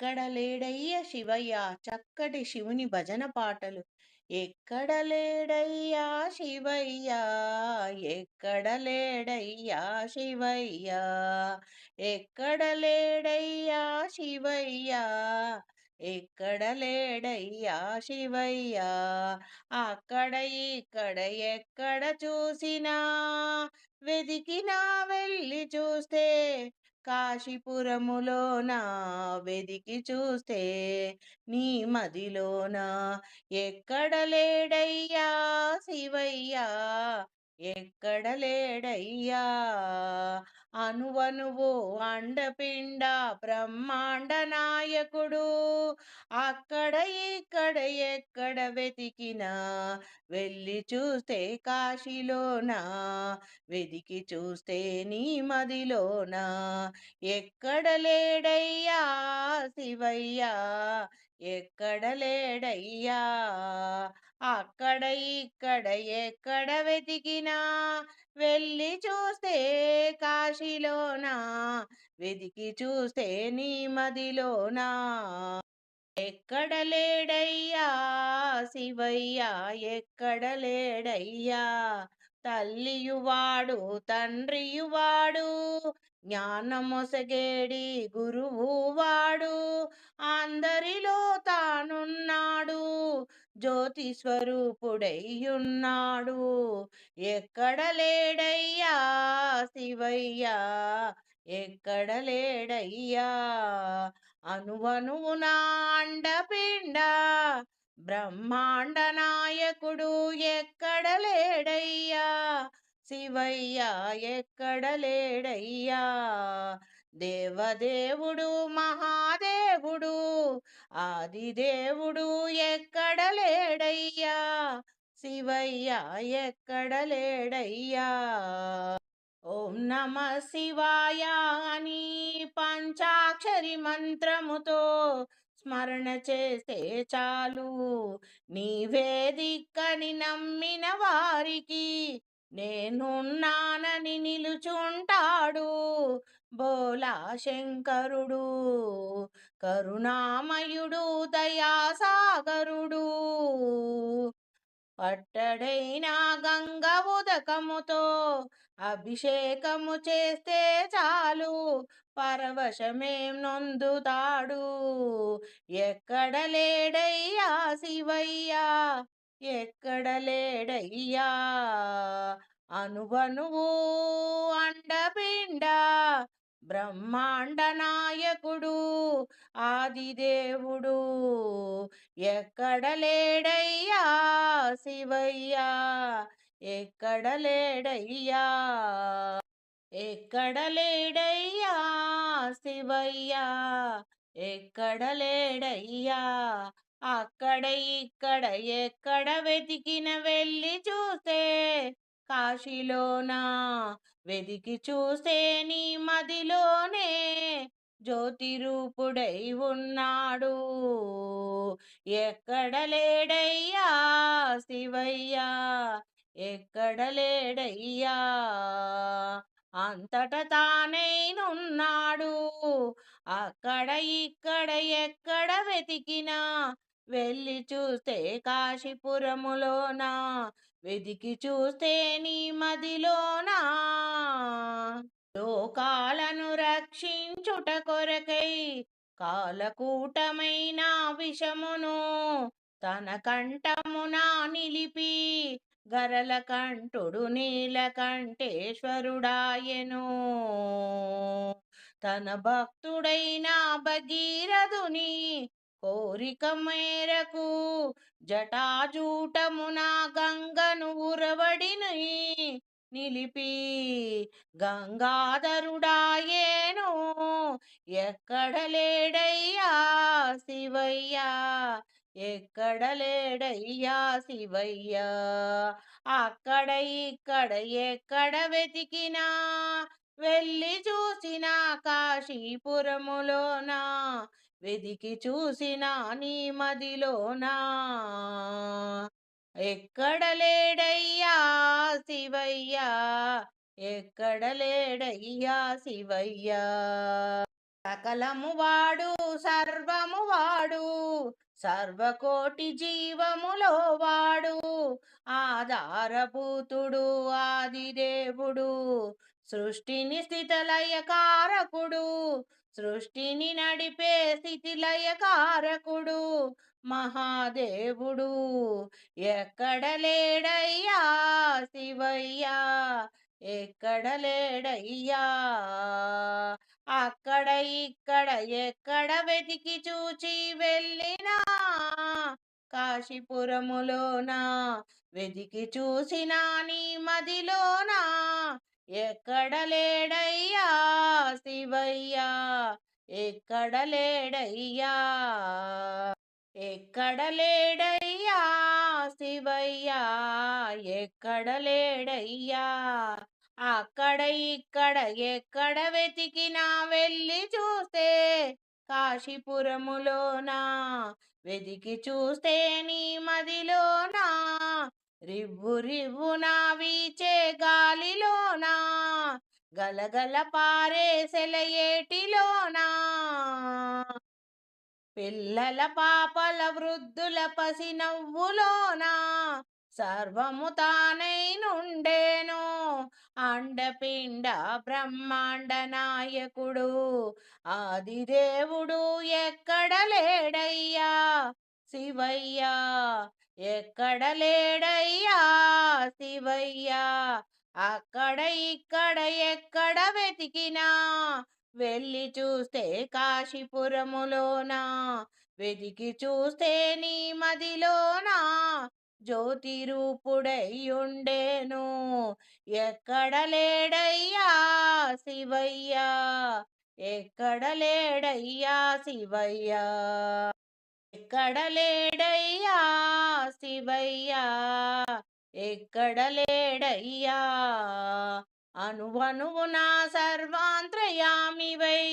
ఎక్కడ లేడయ్య శివయ్య చక్కటి శివుని భజన పాటలు. ఎక్కడ లేడయ్యా శివయ్య, ఎక్కడ లేడయ్యా శివయ్య, ఎక్కడ లేడయ్యా శివయ్య, ఎక్కడ లేడయ్యా శివయ్య. అక్కడ ఇక్కడ ఎక్కడ చూసినా వెదికినా వెళ్ళి చూస్తే, కాశీపురములోన వెదికి చూస్తే నీ మదిలోన ఎక్కడ లేడయ్యా శివయ్యా, ఎక్కడ లేడయ్యా. అనువనువు అండపిండ బ్రహ్మాండ నాయకుడు, అక్కడ ఇక్కడ ఎక్కడ వెతికినా వెళ్ళి చూస్తే కాశీలోన వెదికి చూస్తే నీ మదిలోన ఎక్కడ లేడయ్యా శివయ్యా, ఎక్కడ లేడయ్యా. అక్కడ ఇక్కడ ఎక్కడ వెతికినా వెళ్ళి చూస్తే కాశీలోన వెదికి చూస్తే నీ మదిలోన ఎక్కడ లేడయ్యా శివయ్యా, ఎక్కడ లేడయ్యా. తల్లియువాడు తండ్రియువాడు జ్ఞానమొసగేడి గురువు వాడు, అందరిలో తానున్నాడు జ్యోతి స్వరూపుడయ్యున్నాడు. ఎక్కడ లేడయ్యా శివయ్యా, ఎక్కడ లేడయ్యా. అనువనువున అండపిండ బ్రహ్మాండ నాయకుడు, ఎక్కడ లేడయ్యా శివయ్య, ఎక్కడ లేడయ్యా. దేవదేవుడు మహాదేవుడు ఆదిదేవుడు, ఎక్కడ లేడయ్యా శివయ్య, ఎక్కడ లేడయ్యా. ఓం నమ శివాయ అని పంచాక్షరి మంత్రముతో స్మరణ చేస్తే చాలు, నీవే దిక్కని నమ్మిన వారికి నేనున్నానని నిలుచుంటాడు బోలా శంకరుడు. కరుణామయుడు దయాసాగరుడు, పట్టడైన గంగ ఉదకముతో అభిషేకము చేస్తే చాలు పరవశమేం నొందుతాడు. ఎక్కడ లేడయ్యా శివయ్యా, ఎక్కడ లేడయ్యా. అనువనువు అండపిండ బ్రహ్మాండ నాయకుడు ఆదిదేవుడు, ఎక్కడ లేడయ్యా శివయ్యా, ఎక్కడ లేడయ్యా. ఎక్కడ లేడయ్యా శివయ్యా, ఎక్కడ లేడయ్యా. అక్కడ ఇక్కడ ఎక్కడ వెతికిన వెళ్ళి చూస్తే కాశీలోన వెతికి చూస్తే నీ మదిలోనే జ్యోతి రూపుడై ఉన్నాడు. ఎక్కడ లేడయ్యా శివయ్యా, ఎక్కడ లేడయ్యా. అంతట తానైనున్నాడు, అక్కడ ఇక్కడ ఎక్కడ వెతికినా వెళ్ళి చూస్తే కాశీపురములోన వెతికి చూస్తే నీ మదిలోనా. లోకాలను రక్షించుట కొరకై కాలకూటమైన విషమును తన కంఠమున నిలిపి గరల కంఠుడు నీలకంఠేశ్వరుడాయెను. తన భక్తుడైన భగీరథుని కోరిక మేరకు జటాజూటమున గంగను ఉరవడిని నిలిపి గంగాధరుడాయేను. ఎక్కడ లేడయ్యా శివయ్యా, ఎక్కడ లేడయ్యా శివయ్యా. అక్కడ ఇక్కడ ఎక్కడ వెతికినా వెళ్ళి చూసిన కాశీపురములోన వెదికి చూసిన నీ మదిలోనా ఎక్కడ లేడయ్యా శివయ్యా, ఎక్కడ లేడయ్యా శివయ్యా. సకలము వాడు సర్వ సర్వకోటి జీవములో వాడు ఆధారభూతుడు ఆదిదేవుడు సృష్టిని స్థితలయకారకుడు సృష్టిని నడిపే స్థితిలయకారకుడు మహాదేవుడు ఎక్కడ లేడయ్యా శివయ్యా ఎక్కడ లేడయ్యా అక్కడ ఇక్కడ ఎక్కడ వెతికి చూచి వెళ్ళినా కాశీపురములోన వెతికి చూసినా నీ మదిలోన ఎక్కడ లేడయ్యా శివయ్యా ఎక్కడ లేడయ్యా ఎక్కడ లేడయ్యా శివయ్యా ఎక్కడ లేడయ్యా అక్కడ ఇక్కడ ఎక్కడ వెతికినా వెళ్ళి చూస్తే కాశీపురములోన వెతికి చూస్తే నీ మదిలోన రివ్వు రివ్వున వీచే గాలిలోన గలగల పారే సెలయేటిలోనా పిల్లల పాపల వృద్ధుల పసి నవ్వులోన సర్వము తానై నుండేను అండపిండ బ్రహ్మాండ నాయకుడు ఆదిదేవుడు ఎక్కడ లేడయ్యా శివయ్యా ఎక్కడ లేడయ్యా శివయ్యా అక్కడ ఇక్కడ ఎక్కడ వెతికినా వెళ్ళి చూస్తే కాశీపురములోన వెతికి చూస్తే నీ మదిలోన జ్యోతి రూపుడై ఉండేను ఎక్కడ లేడయ్యా శివయ్యా ఎక్కడ లేడయ్యా శివయ్యా ఎక్కడ లేడయ్యా శివయ్యా ఎక్కడ లేడయ్యా అనువనువున సర్వాంతర్యామివై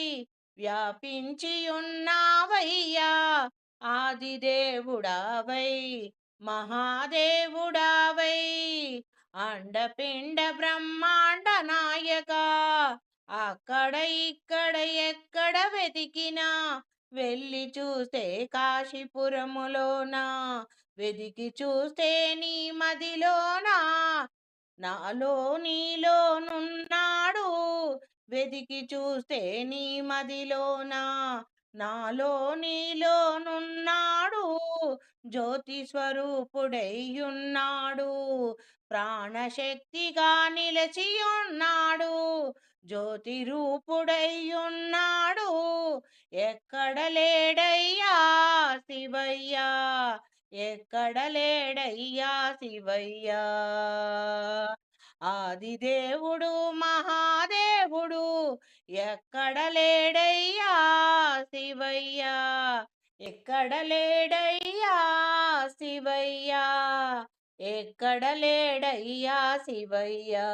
వ్యాపించి ఉన్నావయ్యా ఆదిదేవుడావై మహాదేవుడావై అండపిండ బ్రహ్మాండ నాయక అక్కడ ఇక్కడ ఎక్కడ వెతికినా వెళ్ళి చూస్తే కాశీపురములోన వెతికి చూస్తే నీ మదిలోన నాలో నీలోనున్నాడు వెతికి చూస్తే నీ మదిలోన నాలో నీలోనున్నాడు జ్యోతి స్వరూపుడై ఉన్నాడు ప్రాణశక్తిగా నిలిచి ఉన్నాడు జ్యోతి రూపుడై ఉన్నాడు ఎక్కడ లేడయ్యా శివయ్యా ఎక్కడ లేడయ్యా శివయ్యా ఆదిదేవుడు మహాదేవుడు ఎక్కడ లేడయ్యా శివయ్యా ఎక్కడ లేడయ్యా శివయ్యా ఎక్కడ లేడయ్యా శివయ్యా